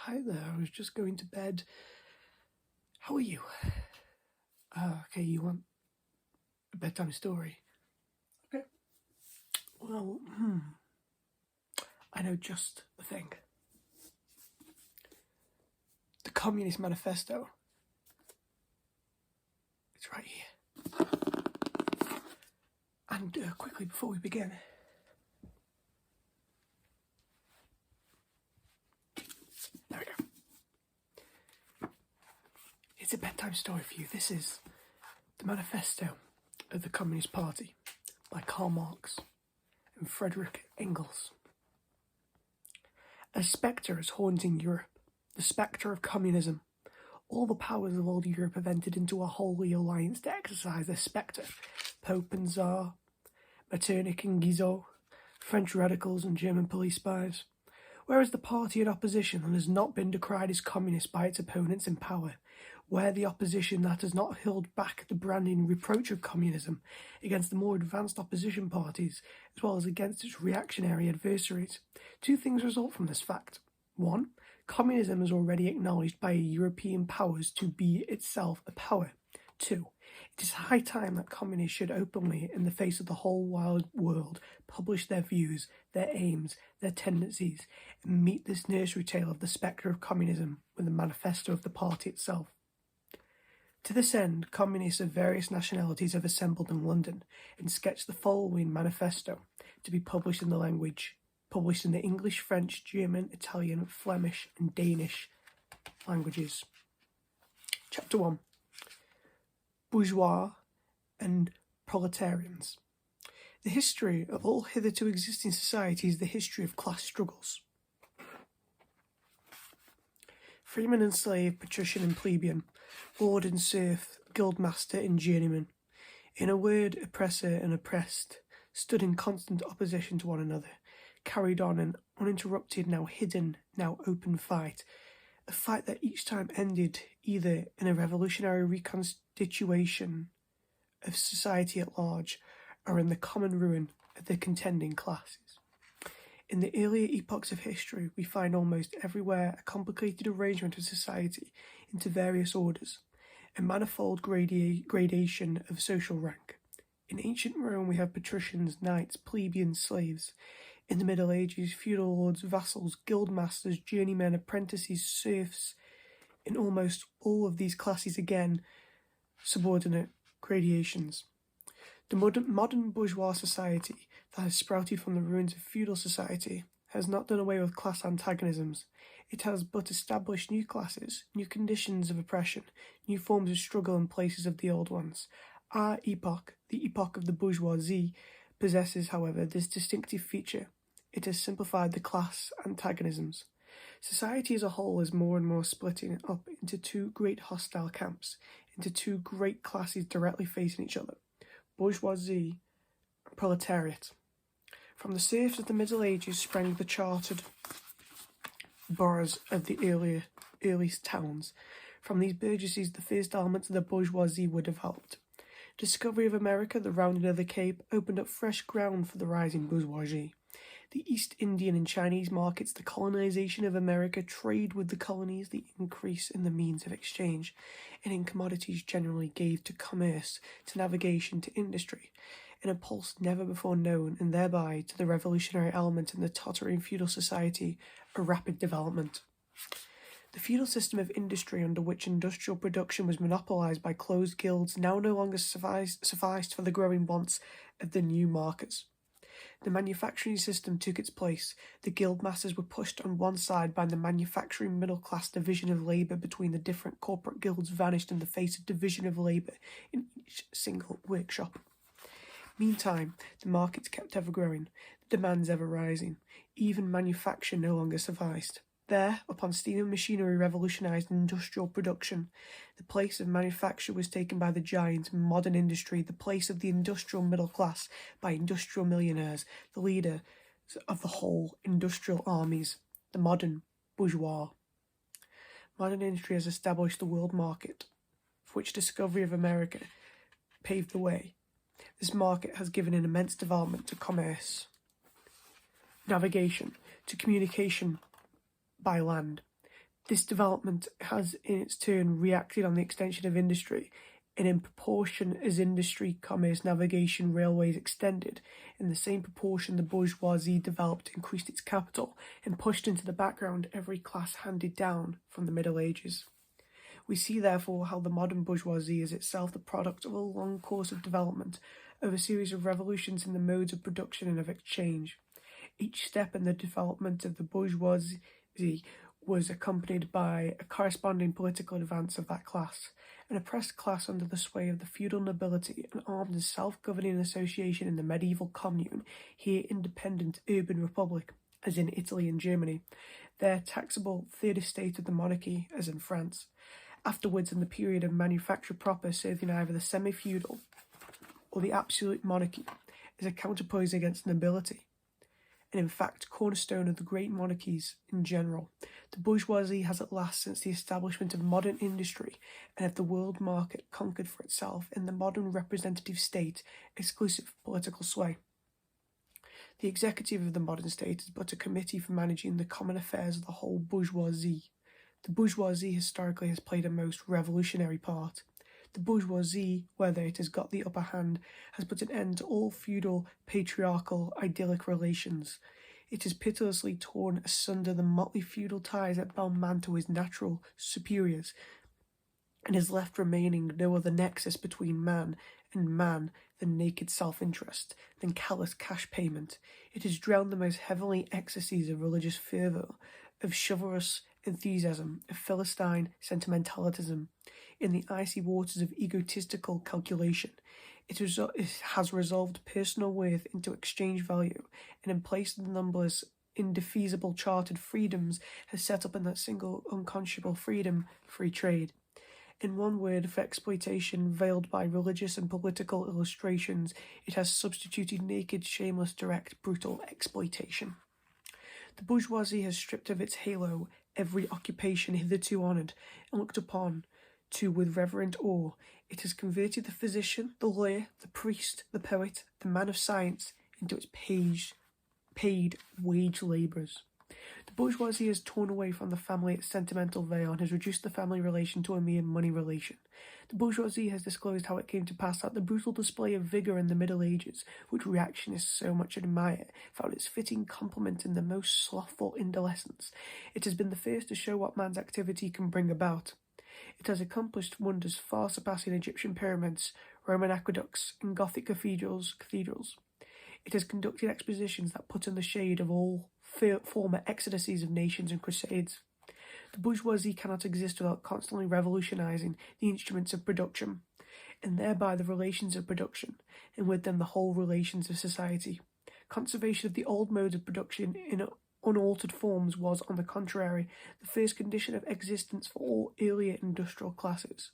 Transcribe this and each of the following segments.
hi there, I was just going to bed. How are you? Okay, you want a bedtime story? Okay. Well, I know just the thing. The Communist Manifesto. It's right here. And quickly before we begin, there we go. It's a bedtime story for you. This is the Manifesto of the Communist Party by Karl Marx and Friedrich Engels. A spectre is haunting Europe, the spectre of communism. All the powers of old Europe have entered into a holy alliance to exorcise this spectre. Pope and Tsar, Metternich and Guizot, French radicals and German police spies. Whereas the party in opposition that has not been decried as communist by its opponents in power, where the opposition that has not held back the branding reproach of communism against the more advanced opposition parties, as well as against its reactionary adversaries, two things result from this fact. 1. Communism is already acknowledged by European powers to be itself a power. 2. It is high time that communists should openly, in the face of the whole wide world, publish their views, their aims, their tendencies, and meet this nursery tale of the spectre of communism with the manifesto of the party itself. To this end, communists of various nationalities have assembled in London and sketched the following manifesto to be published in the English, French, German, Italian, Flemish, and Danish languages. Chapter 1. Bourgeois and Proletarians. The history of all hitherto existing society is the history of class struggles. Freeman and slave, patrician and plebeian, lord and serf, guildmaster and journeyman, in a word, oppressor and oppressed, stood in constant opposition to one another, carried on an uninterrupted, now hidden, now open fight, a fight that each time ended either in a revolutionary reconstitution of society at large or in the common ruin of the contending classes. In the earlier epochs of history, we find almost everywhere a complicated arrangement of society into various orders, a manifold gradation of social rank. In ancient Rome, we have patricians, knights, plebeians, slaves. In the Middle Ages, feudal lords, vassals, guildmasters, journeymen, apprentices, serfs. In almost all of these classes, again, subordinate gradations. The modern bourgeois society that has sprouted from the ruins of feudal society has not done away with class antagonisms. It has but established new classes, new conditions of oppression, new forms of struggle in places of the old ones. Our epoch, the epoch of the bourgeoisie, possesses, however, this distinctive feature. It has simplified the class antagonisms. Society as a whole is more and more splitting up into two great hostile camps, into two great classes directly facing each other, bourgeoisie and proletariat. From the serfs of the Middle Ages sprang the chartered boroughs of the earliest towns. From these burgesses, the first elements of the bourgeoisie were developed. Discovery of America, the rounding of the Cape, opened up fresh ground for the rising bourgeoisie. The East Indian and Chinese markets, the colonization of America, trade with the colonies, the increase in the means of exchange, and in commodities generally gave to commerce, to navigation, to industry, an impulse never before known, and thereby to the revolutionary element in the tottering feudal society, a rapid development. The feudal system of industry under which industrial production was monopolized by closed guilds now no longer sufficed for the growing wants of the new markets. The manufacturing system took its place. The guild masters were pushed on one side by the manufacturing middle-class. Division of labour between the different corporate guilds vanished in the face of division of labour in each single workshop. Meantime, the markets kept ever growing, the demands ever rising. Even manufacture no longer sufficed. There, upon steam and machinery revolutionized industrial production, the place of manufacture was taken by the giant modern industry, the place of the industrial middle class by industrial millionaires, the leaders of the whole industrial armies, the modern bourgeois. Modern industry has established the world market, for which discovery of America paved the way. This market has given an immense development to commerce, navigation, to communication by land, This development has in its turn reacted on the extension of industry, and in proportion as industry, commerce, navigation, railways extended, in the same proportion the bourgeoisie developed, increased its capital, and pushed into the background every class handed down from the Middle Ages. We see therefore how the modern bourgeoisie is itself the product of a long course of development, of a series of revolutions in the modes of production and of exchange. Each step in the development of the bourgeoisie was accompanied by a corresponding political advance of that class. An oppressed class under the sway of the feudal nobility, an armed and self-governing association in the medieval commune, here independent urban republic, as in Italy and Germany, there taxable third estate of the monarchy, as in France. Afterwards, in the period of manufacture proper, serving either the semi-feudal or the absolute monarchy, as a counterpoise against nobility, and in fact cornerstone of the great monarchies in general. The bourgeoisie has at last, since the establishment of modern industry and of the world market, conquered for itself in the modern representative state exclusive political sway. The executive of the modern state is but a committee for managing the common affairs of the whole bourgeoisie. The bourgeoisie historically has played a most revolutionary part. The bourgeoisie, whether it has got the upper hand, has put an end to all feudal, patriarchal, idyllic relations. It has pitilessly torn asunder the motley feudal ties that bound man to his natural superiors, and has left remaining no other nexus between man and man than naked self-interest, than callous cash payment. It has drowned the most heavenly ecstasies of religious fervour, of chivalrous enthusiasm, of philistine sentimentalism, in the icy waters of egotistical calculation. It has resolved personal worth into exchange value, and in place of the numberless indefeasible chartered freedoms, has set up in that single unconscionable freedom free trade. In one word, for exploitation veiled by religious and political illustrations, it has substituted naked, shameless, direct, brutal exploitation. The bourgeoisie has stripped of its halo every occupation hitherto honoured and looked upon to with reverent awe. It has converted the physician, the lawyer, the priest, the poet, the man of science into its paid wage labourers. The bourgeoisie has torn away from the family its sentimental veil and has reduced the family relation to a mere money relation. The bourgeoisie has disclosed how it came to pass that the brutal display of vigour in the Middle Ages, which reactionists so much admire, found its fitting complement in the most slothful indolescence. It has been the first to show what man's activity can bring about. It has accomplished wonders far surpassing Egyptian pyramids, Roman aqueducts, and Gothic cathedrals. It has conducted expositions that put in the shade of all former exoduses of nations and crusades. The bourgeoisie cannot exist without constantly revolutionizing the instruments of production, and thereby the relations of production, and with them the whole relations of society. Conservation of the old modes of production in unaltered forms was, on the contrary, the first condition of existence for all earlier industrial classes.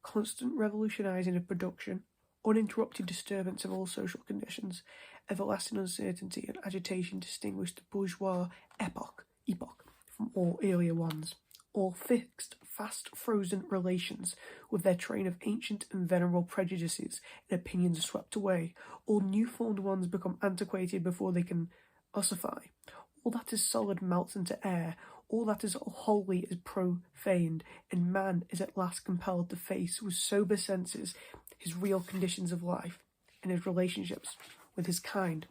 Constant revolutionizing of production, uninterrupted disturbance of all social conditions, everlasting uncertainty and agitation distinguished the bourgeois epoch from all earlier ones. All fixed, fast frozen relations, with their train of ancient and venerable prejudices and opinions swept away. All new-formed ones become antiquated before they can ossify. All that is solid melts into air. All that is holy is profaned, and man is at last compelled to face with sober senses his real conditions of life and his relationships with his kind.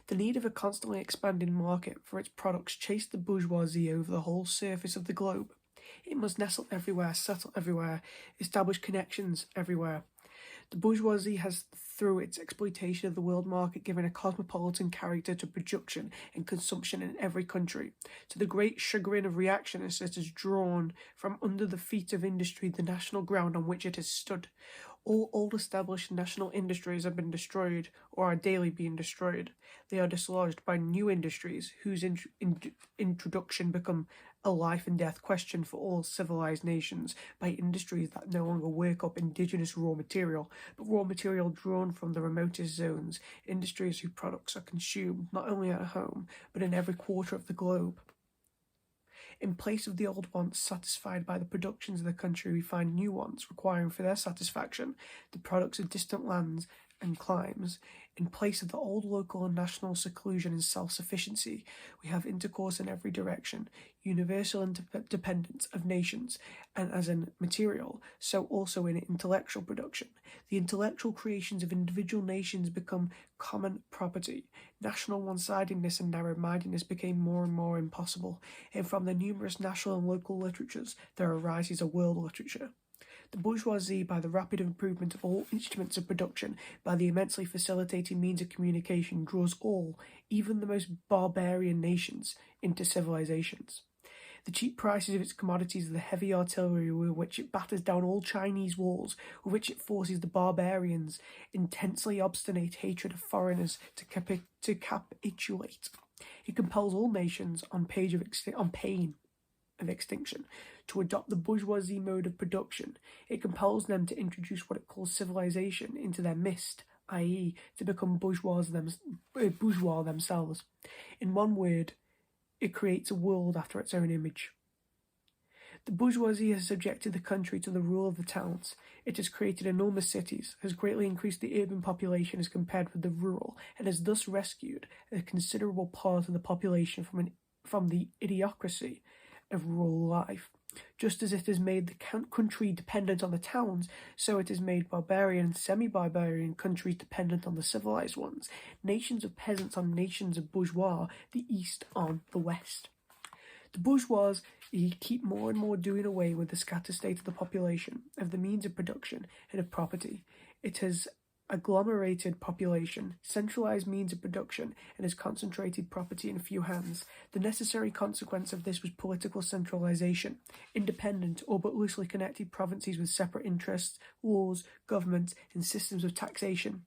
The need of a constantly expanding market for its products chased the bourgeoisie over the whole surface of the globe. It must nestle everywhere, settle everywhere, establish connections everywhere. The bourgeoisie has, through its exploitation of the world market, given a cosmopolitan character to production and consumption in every country. To the great chagrin of reactionists, it has drawn from under the feet of industry the national ground on which it has stood. All old established national industries have been destroyed or are daily being destroyed. They are dislodged by new industries whose introduction become a life and death question for all civilized nations, by industries that no longer work up indigenous raw material, but raw material drawn from the remotest zones, industries whose products are consumed not only at home, but in every quarter of the globe. In place of the old wants satisfied by the productions of the country, we find new wants requiring for their satisfaction the products of distant lands and climes. In place of the old local and national seclusion and self-sufficiency, we have intercourse in every direction, universal interdependence of nations, and as in material, so also in intellectual production. The intellectual creations of individual nations become common property. National one-sidedness and narrow-mindedness became more and more impossible, and from the numerous national and local literatures there arises a world literature. The bourgeoisie, by the rapid improvement of all instruments of production, by the immensely facilitating means of communication, draws all, even the most barbarian nations, into civilizations. The cheap prices of its commodities, the heavy artillery with which it batters down all Chinese walls, with which it forces the barbarians' intensely obstinate hatred of foreigners to capitulate. It compels all nations, on pain of extinction, to adopt the bourgeoisie mode of production. It compels them to introduce what it calls civilization into their midst, i.e., to become bourgeois themselves. In one word, it creates a world after its own image. The bourgeoisie has subjected the country to the rule of the towns. It has created enormous cities, has greatly increased the urban population as compared with the rural, and has thus rescued a considerable part of the population from the idiocracy of rural life. Just as it has made the country dependent on the towns, so it has made barbarian and semi-barbarian countries dependent on the civilized ones, nations of peasants on nations of bourgeois, the East on the West. The bourgeois keep more and more doing away with the scattered state of the population, of the means of production, and of property. It has agglomerated population, centralized means of production, and has concentrated property in a few hands. The necessary consequence of this was political centralization. Independent or but loosely connected provinces with separate interests, laws, governments, and systems of taxation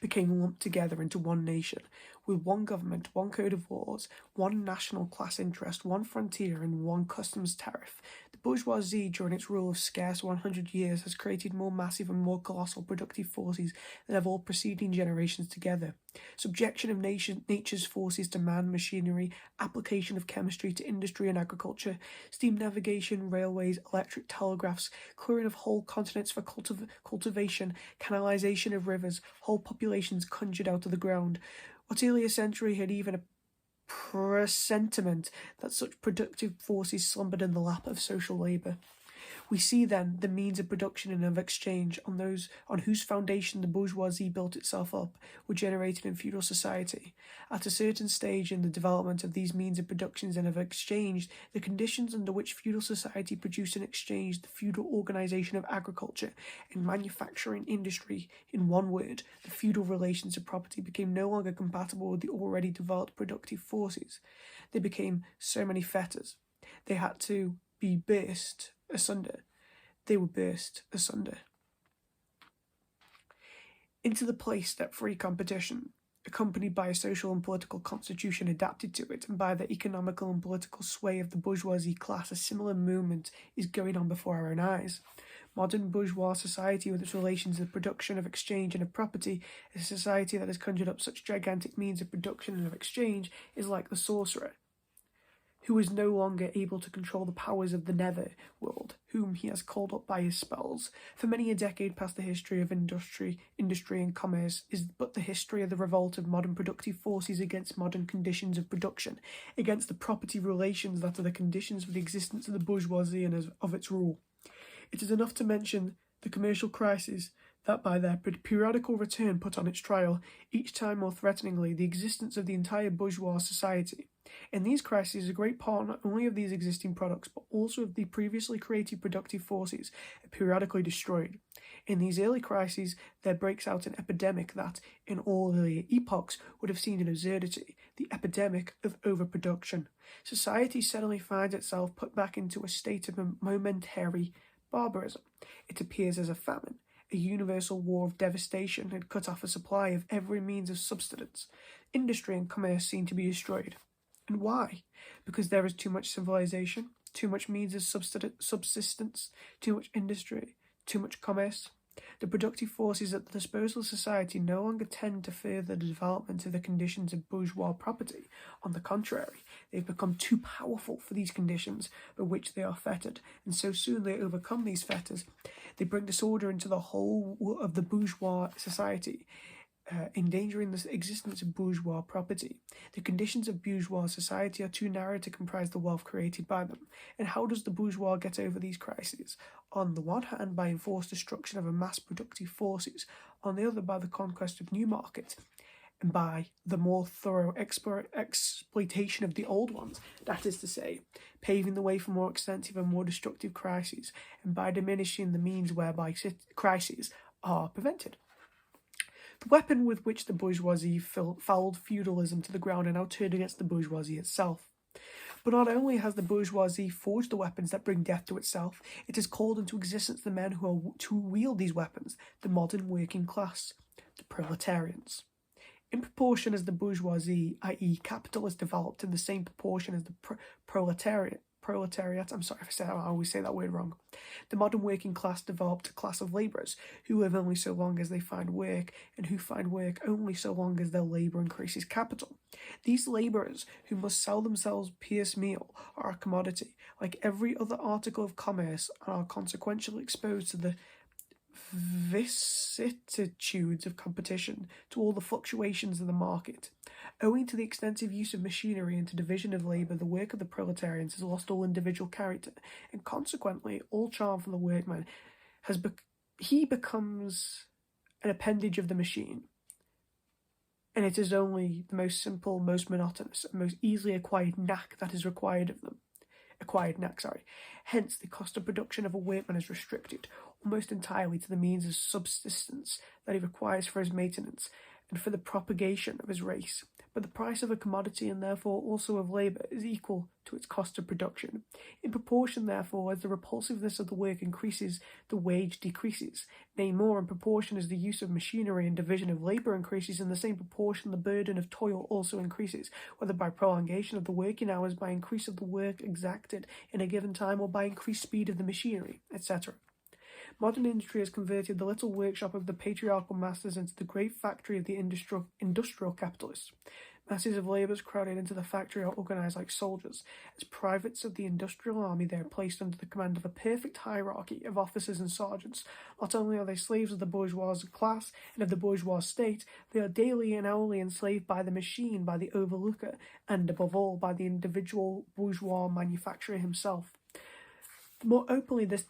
became lumped together into one nation, with one government, one code of laws, one national class interest, one frontier, and one customs tariff. The bourgeoisie, during its rule of scarce 100 years, has created more massive and more colossal productive forces than of all preceding generations together. Subjection of nature's forces to man, machinery, application of chemistry to industry and agriculture, steam navigation, railways, electric telegraphs, clearing of whole continents for cultivation, canalization of rivers, whole populations conjured out of the ground. What earlier century had even a presentiment that such productive forces slumbered in the lap of social labour? We see then the means of production and of exchange on whose foundation the bourgeoisie built itself up were generated in feudal society. At a certain stage in the development of these means of production and of exchange, the conditions under which feudal society produced and exchanged the feudal organization of agriculture and manufacturing industry, in one word, the feudal relations of property, became no longer compatible with the already developed productive forces. They became so many fetters. They had to be burst asunder. They were burst asunder. Into the place stepped free competition, accompanied by a social and political constitution adapted to it, and by the economical and political sway of the bourgeoisie class. A similar movement is going on before our own eyes. Modern bourgeois society, with its relations of production, of exchange, and of property, a society that has conjured up such gigantic means of production and of exchange, is like the sorcerer, who is no longer able to control the powers of the nether world, whom he has called up by his spells. For many a decade past, the history of industry and commerce is but the history of the revolt of modern productive forces against modern conditions of production, against the property relations that are the conditions for the existence of the bourgeoisie and of its rule. It is enough to mention the commercial crises that by their periodical return put on its trial, each time more threateningly, the existence of the entire bourgeois society. In these crises, a great part not only of these existing products, but also of the previously created productive forces are periodically destroyed. In these early crises, there breaks out an epidemic that, in all earlier epochs, would have seemed an absurdity, the epidemic of overproduction. Society suddenly finds itself put back into a state of momentary barbarism. It appears as a famine. A universal war of devastation had cut off a supply of every means of subsistence. Industry and commerce seem to be destroyed. And why? Because there is too much civilization, too much means of subsistence, too much industry, too much commerce. The productive forces at the disposal of society no longer tend to further the development of the conditions of bourgeois property. On the contrary, they've become too powerful for these conditions by which they are fettered, and so soon they overcome these fetters, they bring disorder into the whole of the bourgeois society, endangering the existence of bourgeois property. The conditions of bourgeois society are too narrow to comprise the wealth created by them. And how does the bourgeois get over these crises? On the one hand, by enforced destruction of a mass productive forces, on the other, by the conquest of new markets, and by the more thorough exploitation of the old ones, that is to say, paving the way for more extensive and more destructive crises, and by diminishing the means whereby crises are prevented. The weapon with which the bourgeoisie fouled feudalism to the ground are now turned against the bourgeoisie itself. But not only has the bourgeoisie forged the weapons that bring death to itself, it has called into existence the men who are to wield these weapons, the modern working class, the proletarians. In proportion as the bourgeoisie, i.e. capital, is developed in the same proportion as the proletariat, I'm sorry if I always say that word wrong. The modern working class developed a class of labourers who live only so long as they find work, and who find work only so long as their labour increases capital. These labourers, who must sell themselves piecemeal, are a commodity, like every other article of commerce, and are consequently exposed to the vicissitudes of competition, to all the fluctuations of the market. Owing to the extensive use of machinery and to division of labour, the work of the proletarians has lost all individual character, and consequently all charm for the workman. He becomes an appendage of the machine, and it is only the most simple, most monotonous, and most easily acquired knack that is required of them. Hence, the cost of production of a workman is restricted almost entirely to the means of subsistence that he requires for his maintenance and for the propagation of his race. But the price of a commodity, and therefore also of labour, is equal to its cost of production. In proportion, therefore, as the repulsiveness of the work increases, the wage decreases. Nay, more, in proportion as the use of machinery and division of labour increases, in the same proportion the burden of toil also increases, whether by prolongation of the working hours, by increase of the work exacted in a given time, or by increased speed of the machinery, etc. Modern industry has converted the little workshop of the patriarchal masters into the great factory of the industrial capitalists. Masses of labourers crowded into the factory are organised like soldiers. As privates of the industrial army, they are placed under the command of a perfect hierarchy of officers and sergeants. Not only are they slaves of the bourgeois class and of the bourgeois state, they are daily and hourly enslaved by the machine, by the overlooker, and above all by the individual bourgeois manufacturer himself. The more openly this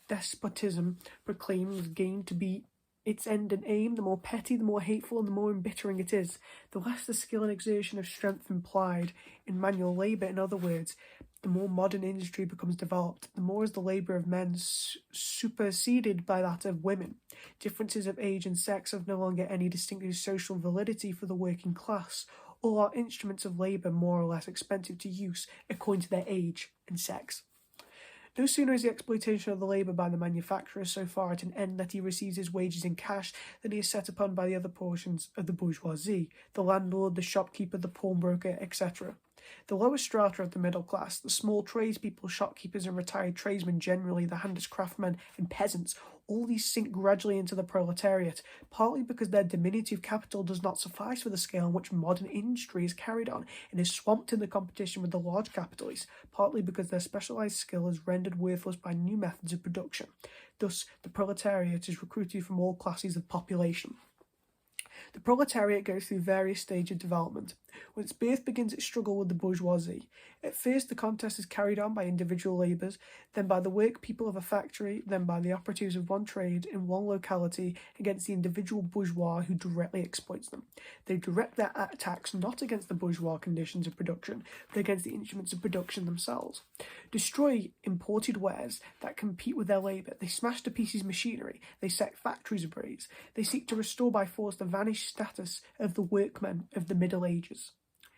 despotism proclaims gain to be its end and aim, the more petty, the more hateful, and the more embittering it is. The less the skill and exertion of strength implied in manual labour, in other words, the more modern industry becomes developed, the more is the labour of men superseded by that of women. Differences of age and sex have no longer any distinctive social validity for the working class. All are instruments of labour more or less expensive to use according to their age and sex. No sooner is the exploitation of the labour by the manufacturer so far at an end that he receives his wages in cash than he is set upon by the other portions of the bourgeoisie, the landlord, the shopkeeper, the pawnbroker, etc. The lower strata of the middle class, the small tradespeople, shopkeepers and retired tradesmen generally, the handicraftsmen and peasants, all these sink gradually into the proletariat, partly because their diminutive capital does not suffice for the scale on which modern industry is carried on and is swamped in the competition with the large capitalists, partly because their specialised skill is rendered worthless by new methods of production. Thus, the proletariat is recruited from all classes of population. The proletariat goes through various stages of development. When its birth begins its struggle with the bourgeoisie. At first the contest is carried on by individual labourers, then by the workpeople of a factory, then by the operatives of one trade in one locality against the individual bourgeois who directly exploits them. They direct their attacks not against the bourgeois conditions of production, but against the instruments of production themselves. Destroy imported wares that compete with their labour. They smash to pieces machinery. They set factories ablaze. They seek to restore by force the vanished status of the workmen of the Middle Ages.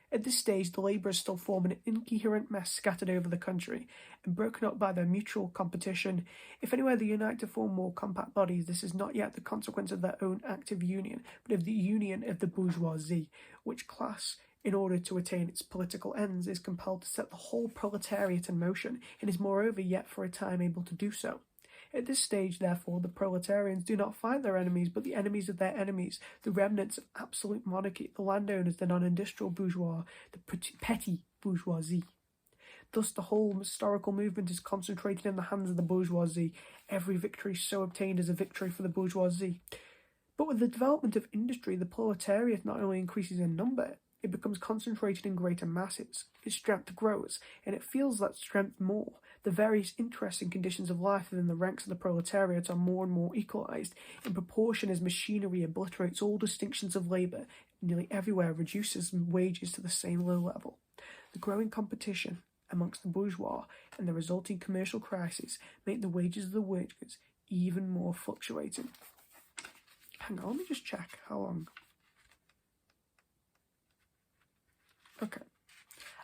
At this stage, the labourers still form an incoherent mess scattered over the country, and broken up by their mutual competition. If anywhere they unite to form more compact bodies, this is not yet the consequence of their own active union, but of the union of the bourgeoisie, which class, in order to attain its political ends, is compelled to set the whole proletariat in motion, and is moreover yet for a time able to do so. At this stage, therefore, the proletarians do not find their enemies, but the enemies of their enemies, the remnants of absolute monarchy, the landowners, the non-industrial bourgeois, the petty bourgeoisie. Thus, the whole historical movement is concentrated in the hands of the bourgeoisie. Every victory so obtained is a victory for the bourgeoisie. But with the development of industry, the proletariat not only increases in number, it becomes concentrated in greater masses. Its strength grows, and it feels that strength more. The various interests and conditions of life within the ranks of the proletariat are more and more equalized in proportion as machinery obliterates all distinctions of labor and nearly everywhere reduces wages to the same low level. The growing competition amongst the bourgeois and the resulting commercial crisis make the wages of the workers even more fluctuating. Hang on, let me just check how long. Okay,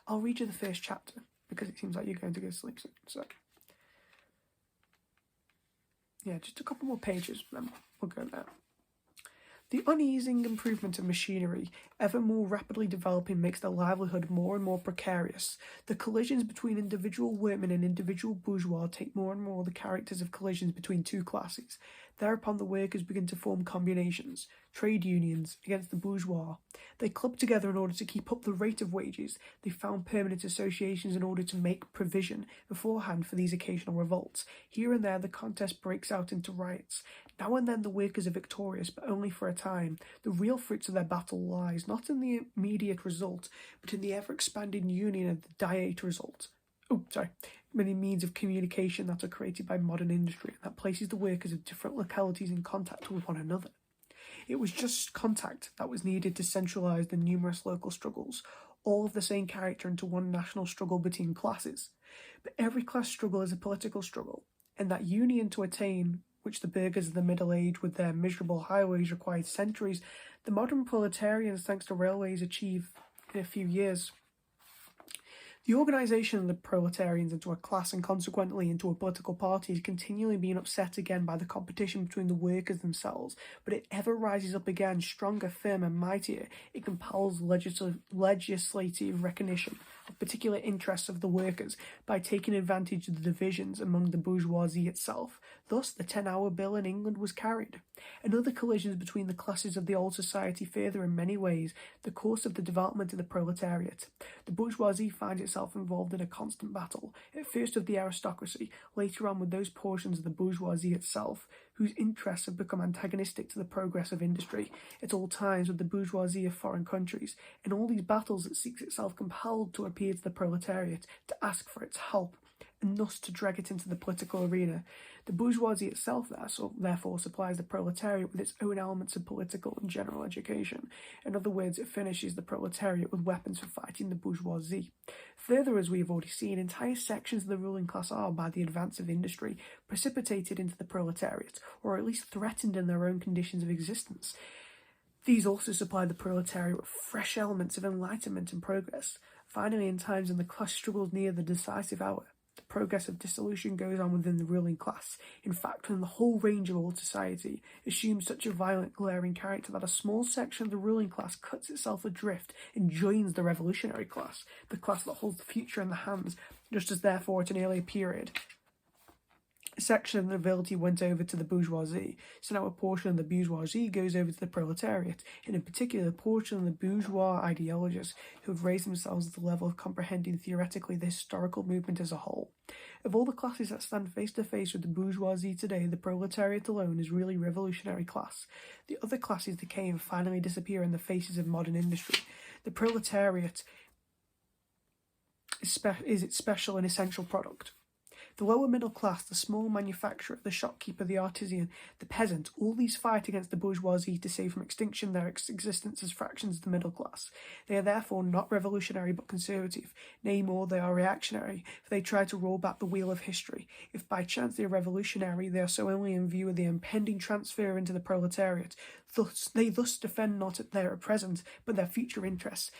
I'll read you the first chapter because it seems like you're going to go to sleep soon. So, yeah, just a couple more pages, then we'll go there. The uneasing improvement of machinery, ever more rapidly developing, makes their livelihood more and more precarious. The collisions between individual workmen and individual bourgeois take more and more the characters of collisions between two classes. Thereupon the workers begin to form combinations, trade unions, against the bourgeois. They club together in order to keep up the rate of wages. They found permanent associations in order to make provision beforehand for these occasional revolts. Here and there the contest breaks out into riots. Now and then the workers are victorious, but only for a time. The real fruits of their battle lies not in the immediate result, but in the ever-expanding union of the Diet result. Many means of communication that are created by modern industry and that places the workers of different localities in contact with one another. It was just contact that was needed to centralise the numerous local struggles, all of the same character, into one national struggle between classes. But every class struggle is a political struggle, and that union to attain which the burghers of the Middle Age with their miserable highways required centuries, the modern proletarians, thanks to railways, achieve in a few years. The organisation of the proletarians into a class and consequently into a political party is continually being upset again by the competition between the workers themselves, but it ever rises up again, stronger, firmer, mightier. It compels legislative recognition of particular interests of the workers by taking advantage of the divisions among the bourgeoisie itself. Thus, the 10-hour bill in England was carried. Another collisions between the classes of the old society further in many ways the course of the development of the proletariat. The bourgeoisie finds itself involved in a constant battle, at first with the aristocracy, later on with those portions of the bourgeoisie itself, whose interests have become antagonistic to the progress of industry, at all times with the bourgeoisie of foreign countries. In all these battles it seeks itself compelled to appeal to the proletariat, to ask for its help, and thus to drag it into the political arena. The bourgeoisie itself, therefore, supplies the proletariat with its own elements of political and general education. In other words, it furnishes the proletariat with weapons for fighting the bourgeoisie. Further, as we have already seen, entire sections of the ruling class are, by the advance of industry, precipitated into the proletariat, or at least threatened in their own conditions of existence. These also supply the proletariat with fresh elements of enlightenment and progress. Finally, in times when the class struggles near the decisive hour, the progress of dissolution goes on within the ruling class. In fact, when the whole range of old society assumes such a violent, glaring character that a small section of the ruling class cuts itself adrift and joins the revolutionary class, the class that holds the future in the hands, just as therefore at an earlier period a section of the nobility went over to the bourgeoisie, so now a portion of the bourgeoisie goes over to the proletariat, and in particular a portion of the bourgeois ideologists who have raised themselves to the level of comprehending theoretically the historical movement as a whole. Of all the classes that stand face to face with the bourgeoisie today, the proletariat alone is really revolutionary class. The other classes decay and finally disappear in the faces of modern industry. The proletariat is its special and essential product. The lower middle class, the small manufacturer, the shopkeeper, the artisan, the peasant, all these fight against the bourgeoisie to save from extinction their existence as fractions of the middle class. They are therefore not revolutionary but conservative. Nay, more, they are reactionary, for they try to roll back the wheel of history. If by chance they are revolutionary, they are so only in view of the impending transfer into the proletariat. They thus defend not their present, but their future interests.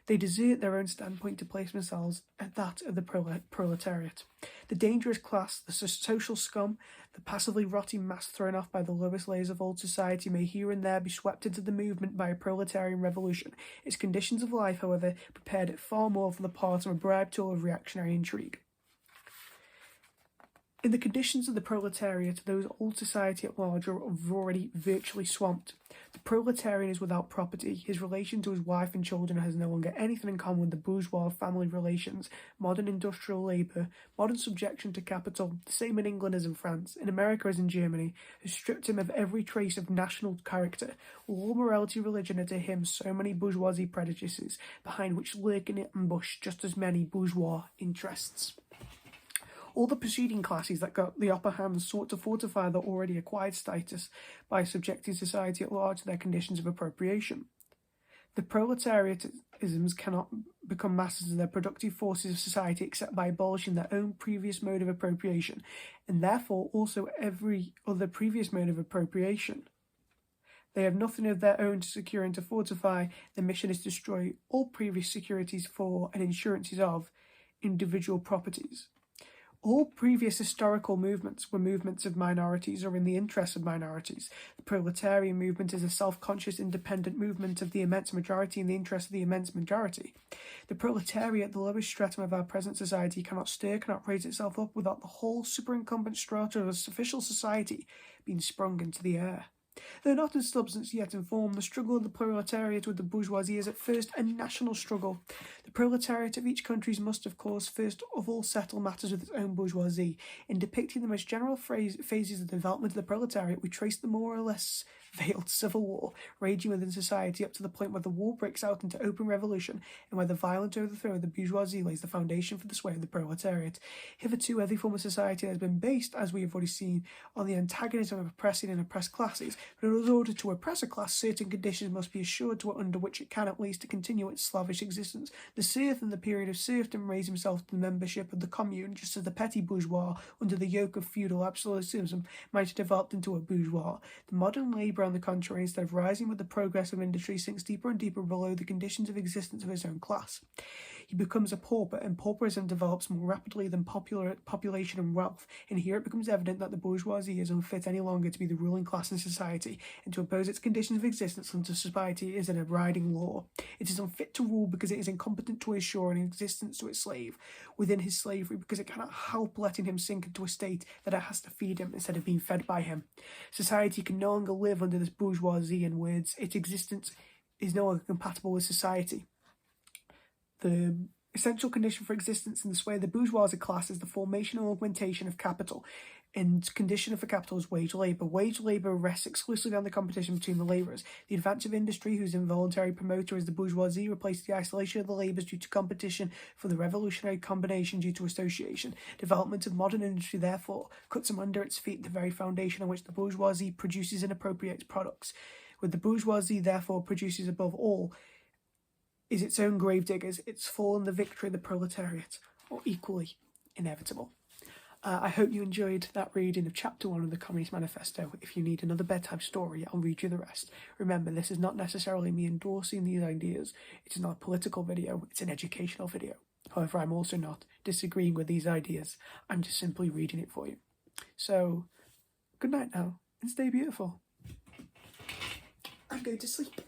They desert their own standpoint to place themselves at that of the proletariat. The dangerous class, the social scum, the passively rotting mass thrown off by the lowest layers of old society may here and there be swept into the movement by a proletarian revolution. Its conditions of life, however, prepared it far more for the part of a bribed tool of reactionary intrigue. In the conditions of the proletariat, those old society at large are already virtually swamped. The proletarian is without property. His relation to his wife and children has no longer anything in common with the bourgeois family relations, modern industrial labour, modern subjection to capital, the same in England as in France, in America as in Germany, has stripped him of every trace of national character. Law, morality, religion are to him so many bourgeoisie prejudices, behind which lurk in ambush just as many bourgeois interests. All the preceding classes that got the upper hand sought to fortify their already acquired status by subjecting society at large to their conditions of appropriation. The proletariatisms cannot become masters of their productive forces of society except by abolishing their own previous mode of appropriation, and therefore also every other previous mode of appropriation. They have nothing of their own to secure and to fortify. Their mission is to destroy all previous securities for and insurances of individual properties. All previous historical movements were movements of minorities or in the interests of minorities. The proletarian movement is a self-conscious, independent movement of the immense majority in the interest of the immense majority. The proletariat, the lowest stratum of our present society, cannot stir, cannot raise itself up without the whole superincumbent strata of official society being sprung into the air. Though not in substance yet in form, the struggle of the proletariat with the bourgeoisie is at first a national struggle. The proletariat of each country must, of course, first of all settle matters with its own bourgeoisie. In depicting the most general phases of the development of the proletariat, we trace the more or less veiled civil war raging within society up to the point where the war breaks out into open revolution and where the violent overthrow of the bourgeoisie lays the foundation for the sway of the proletariat. Hitherto, every form of society has been based, as we have already seen, on the antagonism of oppressing and oppressed classes, but in order to oppress a class, certain conditions must be assured to it under which it can at least continue its slavish existence. The serf in the period of serfdom raised himself to the membership of the commune, just as the petty bourgeois, under the yoke of feudal absolutism, might have developed into a bourgeois. The modern labourer, on the contrary, instead of rising with the progress of industry, sinks deeper and deeper below the conditions of existence of his own class. He becomes a pauper, and pauperism develops more rapidly than population and wealth, and here it becomes evident that the bourgeoisie is unfit any longer to be the ruling class in society, and to impose its conditions of existence onto society is an abiding law. It is unfit to rule because it is incompetent to assure an existence to its slave within his slavery, because it cannot help letting him sink into a state that it has to feed him instead of being fed by him. Society can no longer live under this bourgeoisie, in words, its existence is no longer compatible with society. The essential condition for existence in the sway of the bourgeoisie class is the formation and augmentation of capital, and condition for capital is wage labour. Wage labour rests exclusively on the competition between the labourers. The advance of industry, whose involuntary promoter is the bourgeoisie, replaces the isolation of the labourers due to competition for the revolutionary combination due to association. Development of modern industry, therefore, cuts from under its feet the very foundation on which the bourgeoisie produces and appropriates products. With the bourgeoisie, therefore, produces above all is its own gravediggers, its fall and the victory of the proletariat, or equally inevitable. I hope you enjoyed that reading of Chapter 1 of the Communist Manifesto. If you need another bedtime story, I'll read you the rest. Remember, this is not necessarily me endorsing these ideas. It is not a political video, it's an educational video. However, I'm also not disagreeing with these ideas. I'm just simply reading it for you. So, good night now, and stay beautiful. I'm going to sleep.